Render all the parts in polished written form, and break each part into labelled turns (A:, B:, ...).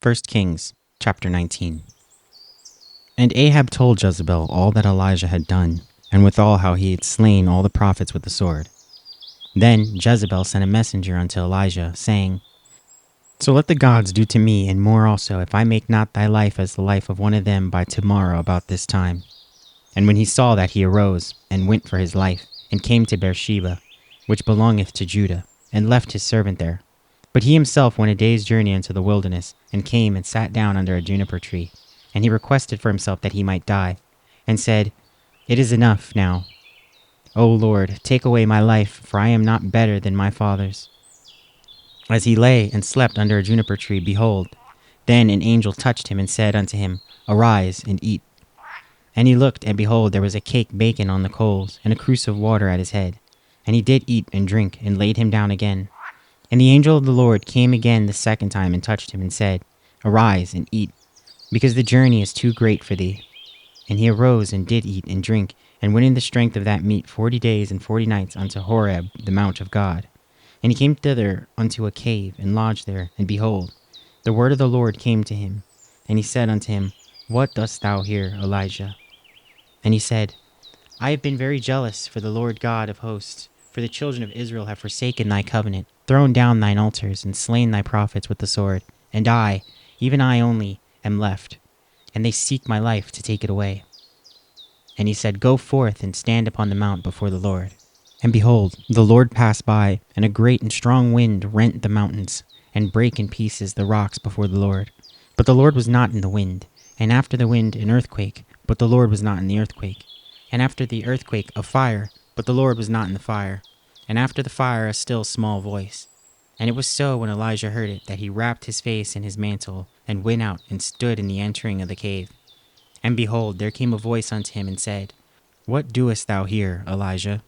A: 1 Kings chapter 19. And Ahab told Jezebel all that Elijah had done, and withal how he had slain all the prophets with the sword. Then Jezebel sent a messenger unto Elijah, saying, So let the gods do to me, and more also, if I make not thy life as the life of one of them by tomorrow about this time. And when he saw that, he arose, and went for his life, and came to Beersheba, which belongeth to Judah, and left his servant there. But he himself went a day's journey into the wilderness, and came and sat down under a juniper tree. And he requested for himself that he might die, and said, It is enough now. O Lord, take away my life, for I am not better than my fathers. As he lay and slept under a juniper tree, behold, then an angel touched him and said unto him, Arise and eat. And he looked, and behold, there was a cake baken on the coals, and a cruse of water at his head. And he did eat and drink, and laid him down again. And the angel of the Lord came again the second time, and touched him, and said, Arise and eat, because the journey is too great for thee. And he arose and did eat and drink, and went in the strength of that meat 40 days and 40 nights unto Horeb, the mount of God. And he came thither unto a cave, and lodged there. And behold, the word of the Lord came to him. And he said unto him, What dost thou here, Elijah? And he said, I have been very jealous for the Lord God of hosts, for the children of Israel have forsaken thy covenant, thrown down thine altars, and slain thy prophets with the sword. And I, even I only, am left, and they seek my life to take it away. And he said, Go forth and stand upon the mount before the Lord. And behold, the Lord passed by, and a great and strong wind rent the mountains, and brake in pieces the rocks before the Lord. But the Lord was not in the wind, and after the wind an earthquake, but the Lord was not in the earthquake. And after the earthquake a fire, but the Lord was not in the fire. And after the fire a still small voice. And it was so, when Elijah heard it, that he wrapped his face in his mantle, and went out, and stood in the entering of the cave. And behold, there came a voice unto him, and said, What doest thou here, Elijah?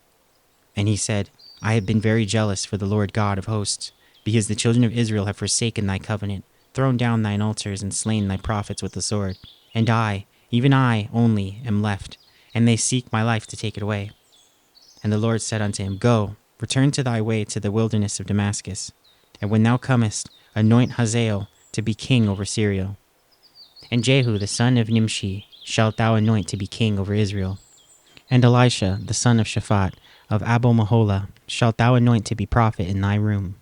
A: And he said, I have been very jealous for the Lord God of hosts, because the children of Israel have forsaken thy covenant, thrown down thine altars, and slain thy prophets with the sword. And I, even I only, am left, and they seek my life to take it away. And the Lord said unto him, Go, return to thy way to the wilderness of Damascus, and when thou comest, anoint Hazael to be king over Syria. And Jehu the son of Nimshi shalt thou anoint to be king over Israel. And Elisha the son of Shaphat of Abel-Meholah shalt thou anoint to be prophet in thy room.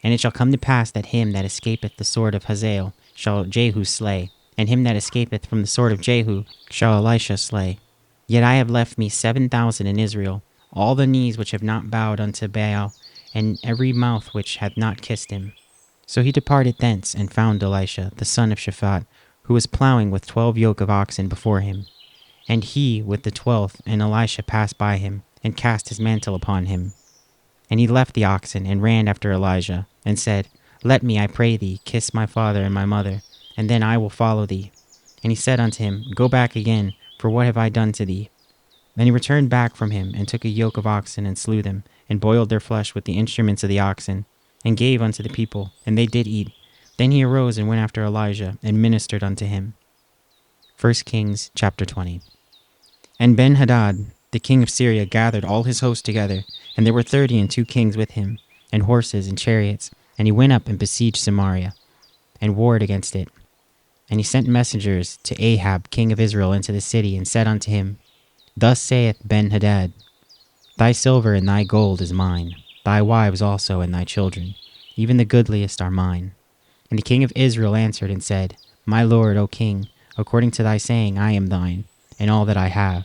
A: And it shall come to pass that him that escapeth the sword of Hazael shall Jehu slay, and him that escapeth from the sword of Jehu shall Elisha slay. Yet I have left me 7,000 in Israel, all the knees which have not bowed unto Baal, and every mouth which hath not kissed him. So he departed thence, and found Elisha the son of Shaphat, who was plowing with 12 yoke of oxen before him. And he with the 12th, and Elisha passed by him, and cast his mantle upon him. And he left the oxen, and ran after Elijah, and said, Let me, I pray thee, kiss my father and my mother, and then I will follow thee. And he said unto him, Go back again, for what have I done to thee? Then he returned back from him, and took a yoke of oxen, and slew them, and boiled their flesh with the instruments of the oxen, and gave unto the people, and they did eat. Then he arose and went after Elijah, and ministered unto him. 1 Kings chapter 20. And Ben-Hadad, the king of Syria, gathered all his host together, and there were 32 kings with him, and horses and chariots, and he went up and besieged Samaria, and warred against it. And he sent messengers to Ahab king of Israel into the city, and said unto him, Thus saith Ben-Hadad, Thy silver and thy gold is mine, thy wives also and thy children, even the goodliest are mine. And the king of Israel answered and said, My lord, O king, according to thy saying I am thine, and all that I have.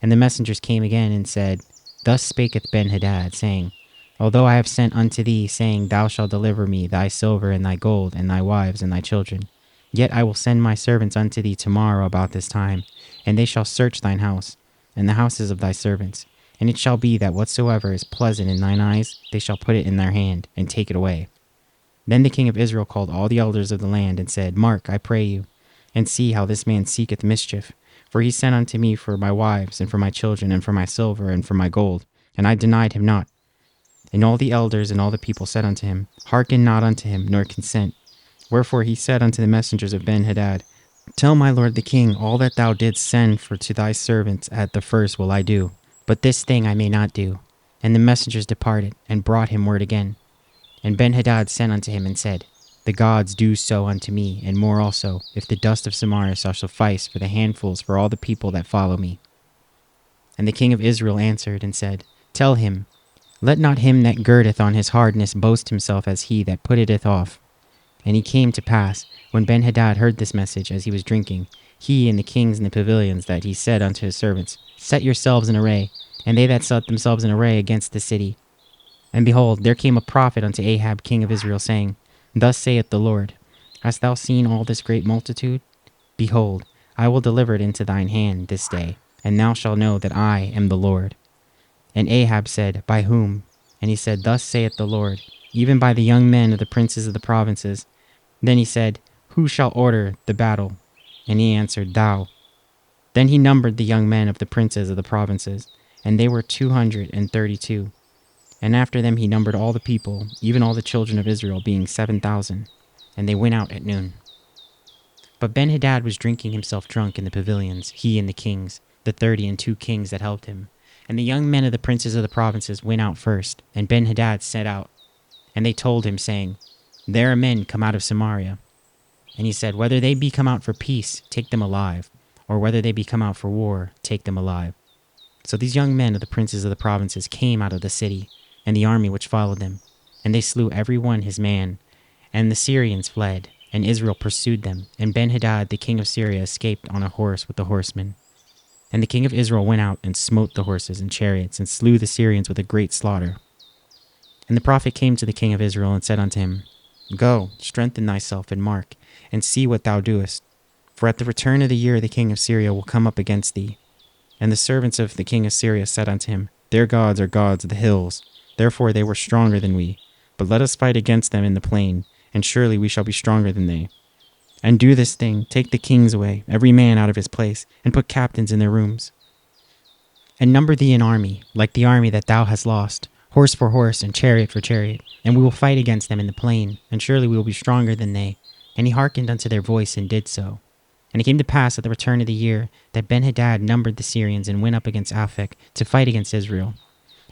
A: And the messengers came again and said, Thus spaketh Ben-Hadad, saying, Although I have sent unto thee, saying, Thou shalt deliver me thy silver and thy gold, and thy wives and thy children, yet I will send my servants unto thee tomorrow about this time, and they shall search thine house, and the houses of thy servants. And it shall be that whatsoever is pleasant in thine eyes, they shall put it in their hand, and take it away. Then the king of Israel called all the elders of the land, and said, Mark, I pray you, and see how this man seeketh mischief. For he sent unto me for my wives, and for my children, and for my silver, and for my gold, and I denied him not. And all the elders and all the people said unto him, Hearken not unto him, nor consent. Wherefore he said unto the messengers of Ben-Hadad, Tell my lord the king, all that thou didst send for to thy servants at the first will I do, but this thing I may not do. And the messengers departed, and brought him word again. And Ben-Hadad sent unto him, and said, the gods do so unto me, and more also, if the dust of Samaria shall suffice for the handfuls for all the people that follow me. And the king of Israel answered and said, Tell him, let not him that girdeth on his hardness boast himself as he that putteth it off. And it came to pass, when Benhadad heard this message as he was drinking, he and the kings in the pavilions, that he said unto his servants, Set yourselves in array. And they that set themselves in array against the city. And behold, there came a prophet unto Ahab king of Israel, saying, Thus saith the Lord, Hast thou seen all this great multitude? Behold, I will deliver it into thine hand this day, and thou shalt know that I am the Lord. And Ahab said, By whom? And he said, Thus saith the Lord, even by the young men of the princes of the provinces. Then he said, Who shall order the battle? And he answered, Thou. Then he numbered the young men of the princes of the provinces, and they were 232. And after them he numbered all the people, even all the children of Israel, being 7,000. And they went out at noon. But Benhadad was drinking himself drunk in the pavilions, he and the kings, the 32 kings that helped him. And the young men of the princes of the provinces went out first, and Benhadad set out. And they told him, saying, There are men come out of Samaria. And he said, Whether they be come out for peace, take them alive, or whether they be come out for war, take them alive. So these young men of the princes of the provinces came out of the city, and the army which followed them, and they slew every one his man. And the Syrians fled, and Israel pursued them, and Benhadad the king of Syria escaped on a horse with the horsemen. And the king of Israel went out and smote the horses and chariots, and slew the Syrians with a great slaughter. And the prophet came to the king of Israel, and said unto him, Go, strengthen thyself, and mark, and see what thou doest. For at the return of the year the king of Syria will come up against thee. And the servants of the king of Syria said unto him, Their gods are gods of the hills, therefore they were stronger than we. But let us fight against them in the plain, and surely we shall be stronger than they. And do this thing, take the kings away, every man out of his place, and put captains in their rooms. And number thee an army, like the army that thou hast lost, horse for horse, and chariot for chariot, and we will fight against them in the plain, and surely we will be stronger than they. And he hearkened unto their voice, and did so. And it came to pass at the return of the year, that Benhadad numbered the Syrians, and went up against Aphek, to fight against Israel.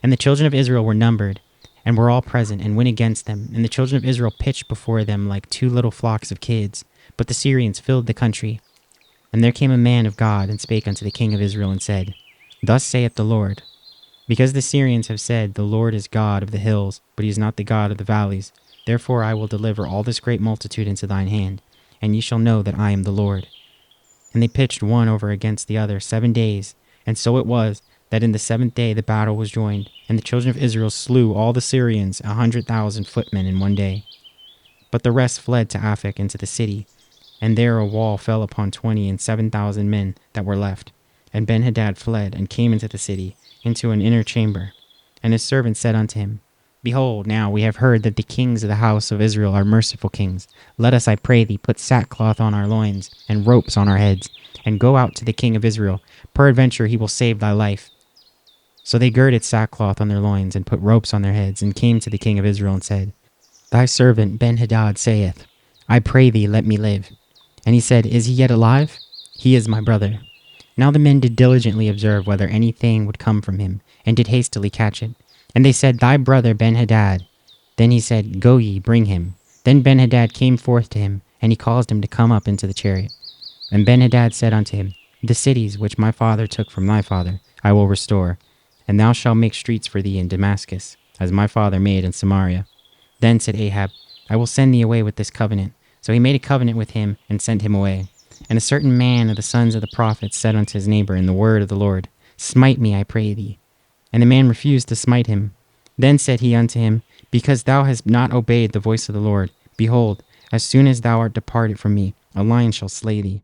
A: And the children of Israel were numbered, and were all present, and went against them. And the children of Israel pitched before them like 2 little flocks of kids. But the Syrians filled the country. And there came a man of God, and spake unto the king of Israel, and said, Thus saith the Lord, Because the Syrians have said, The Lord is God of the hills, but he is not the God of the valleys. Therefore I will deliver all this great multitude into thine hand, and ye shall know that I am the Lord. And they pitched one over against the other 7 days. And so it was, that in the 7th day the battle was joined, and the children of Israel slew all the Syrians 100,000 footmen in one day. But the rest fled to Aphek into the city, and there a wall fell upon 27,000 men that were left. And Benhadad fled, and came into the city, into an inner chamber. And his servant said unto him, Behold, now we have heard that the kings of the house of Israel are merciful kings. Let us, I pray thee, put sackcloth on our loins, and ropes on our heads, and go out to the king of Israel. Peradventure he will save thy life. So they girded sackcloth on their loins, and put ropes on their heads, and came to the king of Israel, and said, Thy servant Benhadad saith, I pray thee, let me live. And he said, Is he yet alive? He is my brother. Now the men did diligently observe whether anything would come from him, and did hastily catch it. And they said, Thy brother Benhadad. Then he said, Go ye, bring him. Then Benhadad came forth to him, and he caused him to come up into the chariot. And Benhadad said unto him, The cities which my father took from thy father I will restore, and thou shalt make streets for thee in Damascus, as my father made in Samaria. Then said Ahab, I will send thee away with this covenant. So he made a covenant with him, and sent him away. And a certain man of the sons of the prophets said unto his neighbor in the word of the Lord, Smite me, I pray thee. And the man refused to smite him. Then said he unto him, Because thou hast not obeyed the voice of the Lord, behold, as soon as thou art departed from me, a lion shall slay thee.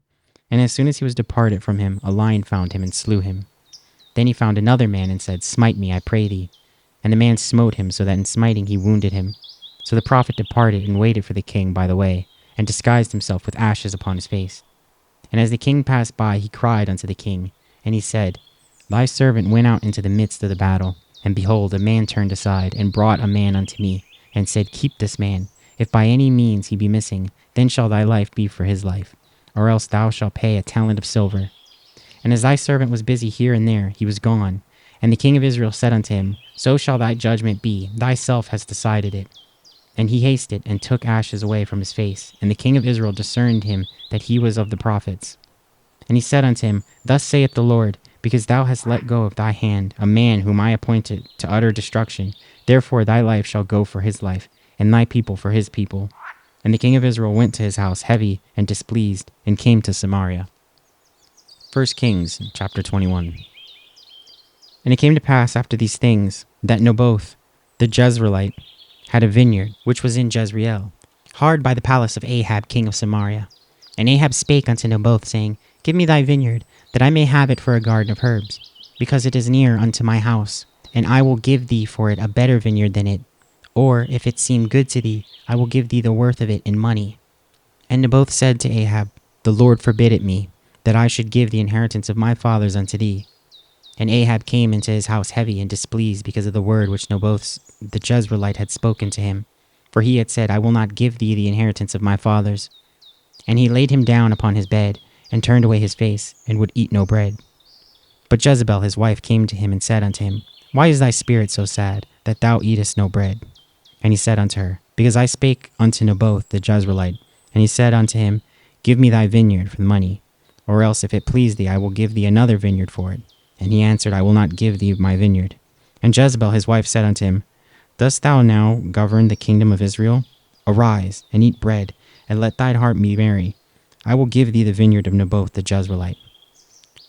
A: And as soon as he was departed from him, a lion found him, and slew him. Then he found another man, and said, Smite me, I pray thee. And the man smote him, so that in smiting he wounded him. So the prophet departed, and waited for the king by the way, and disguised himself with ashes upon his face. And as the king passed by, he cried unto the king, and he said, Thy servant went out into the midst of the battle, and behold, a man turned aside, and brought a man unto me, and said, Keep this man. If by any means he be missing, then shall thy life be for his life, or else thou shalt pay a talent of silver. And as thy servant was busy here and there, he was gone. And the king of Israel said unto him, So shall thy judgment be, thyself hast decided it. And he hasted and took ashes away from his face. And the king of Israel discerned him that he was of the prophets. And he said unto him, Thus saith the Lord, because thou hast let go of thy hand a man whom I appointed to utter destruction, therefore thy life shall go for his life, and thy people for his people. And the king of Israel went to his house heavy and displeased, and came to Samaria. 1 Kings chapter 21. And it came to pass after these things, that Naboth, the Jezreelite, had a vineyard, which was in Jezreel, hard by the palace of Ahab king of Samaria. And Ahab spake unto Naboth, saying, Give me thy vineyard, that I may have it for a garden of herbs, because it is near unto my house, and I will give thee for it a better vineyard than it. Or, if it seem good to thee, I will give thee the worth of it in money. And Naboth said to Ahab, The Lord forbid it me, that I should give the inheritance of my fathers unto thee. And Ahab came into his house heavy and displeased because of the word which Naboth the Jezreelite had spoken to him. For he had said, I will not give thee the inheritance of my fathers. And he laid him down upon his bed, and turned away his face, and would eat no bread. But Jezebel his wife came to him, and said unto him, Why is thy spirit so sad, that thou eatest no bread? And he said unto her, Because I spake unto Naboth the Jezreelite. And he said unto him, Give me thy vineyard for the money, or else if it please thee, I will give thee another vineyard for it. And he answered, I will not give thee my vineyard. And Jezebel his wife said unto him, Dost thou now govern the kingdom of Israel? Arise, and eat bread, and let thine heart be merry. I will give thee the vineyard of Naboth the Jezreelite.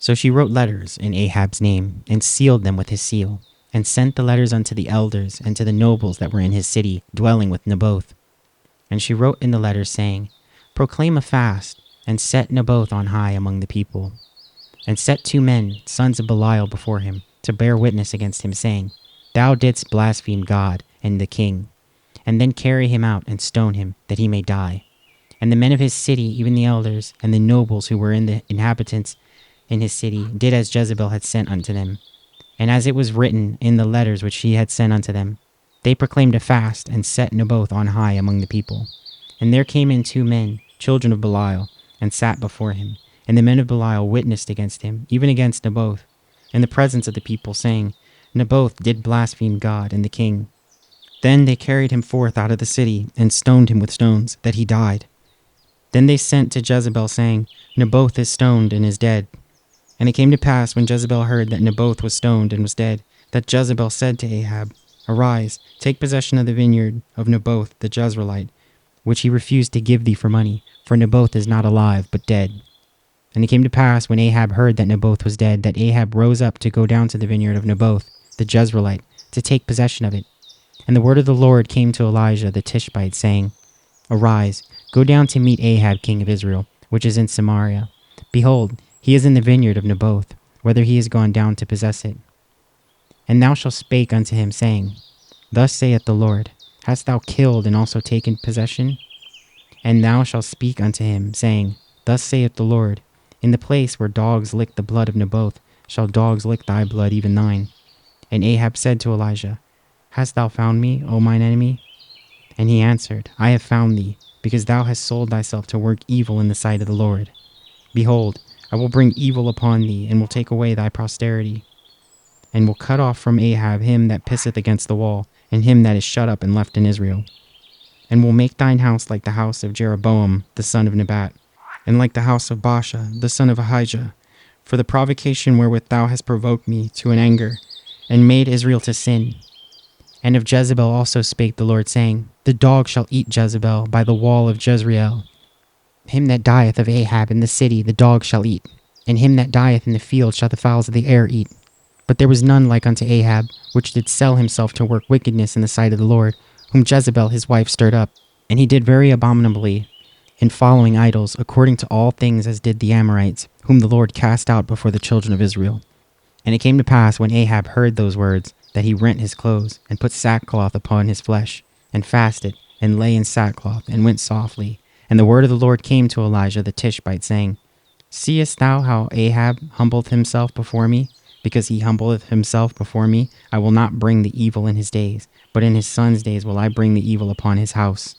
A: So she wrote letters in Ahab's name, and sealed them with his seal, and sent the letters unto the elders and to the nobles that were in his city, dwelling with Naboth. And she wrote in the letters, saying, Proclaim a fast, and set Naboth on high among the people. And set 2 men, sons of Belial, before him, to bear witness against him, saying, Thou didst blaspheme God and the king. And then carry him out and stone him, that he may die. And the men of his city, even the elders, and the nobles who were in the inhabitants in his city, did as Jezebel had sent unto them. And as it was written in the letters which she had sent unto them, they proclaimed a fast, and set Naboth on high among the people. And there came in 2 men, children of Belial, and sat before him. And the men of Belial witnessed against him, even against Naboth, in the presence of the people, saying, Naboth did blaspheme God and the king. Then they carried him forth out of the city, and stoned him with stones, that he died. Then they sent to Jezebel, saying, Naboth is stoned and is dead. And it came to pass, when Jezebel heard that Naboth was stoned and was dead, that Jezebel said to Ahab, Arise, take possession of the vineyard of Naboth the Jezreelite, which he refused to give thee for money, for Naboth is not alive, but dead. And it came to pass, when Ahab heard that Naboth was dead, that Ahab rose up to go down to the vineyard of Naboth the Jezreelite, to take possession of it. And the word of the Lord came to Elijah the Tishbite, saying, Arise, go down to meet Ahab king of Israel, which is in Samaria. Behold, he is in the vineyard of Naboth, whether he is gone down to possess it. And thou shalt spake unto him, saying, Thus saith the Lord, Hast thou killed and also taken possession? And thou shalt speak unto him, saying, Thus saith the Lord, In the place where dogs lick the blood of Naboth, shall dogs lick thy blood, even thine. And Ahab said to Elijah, Hast thou found me, O mine enemy? And he answered, I have found thee, because thou hast sold thyself to work evil in the sight of the Lord. Behold, I will bring evil upon thee, and will take away thy posterity, and will cut off from Ahab him that pisseth against the wall, and him that is shut up and left in Israel. And will make thine house like the house of Jeroboam the son of Nebat, and like the house of Baasha the son of Ahijah, for the provocation wherewith thou hast provoked me to an anger, and made Israel to sin. And of Jezebel also spake the Lord, saying, The dog shall eat Jezebel by the wall of Jezreel. Him that dieth of Ahab in the city the dog shall eat, and him that dieth in the field shall the fowls of the air eat. But there was none like unto Ahab, which did sell himself to work wickedness in the sight of the Lord, whom Jezebel his wife stirred up. And he did very abominably in following idols, according to all things as did the Amorites, whom the Lord cast out before the children of Israel. And it came to pass, when Ahab heard those words, that he rent his clothes, and put sackcloth upon his flesh, and fasted, and lay in sackcloth, and went softly. And the word of the Lord came to Elijah the Tishbite, saying, Seest thou how Ahab humbleth himself before me? Because he humbleth himself before me, I will not bring the evil in his days, but in his son's days will I bring the evil upon his house.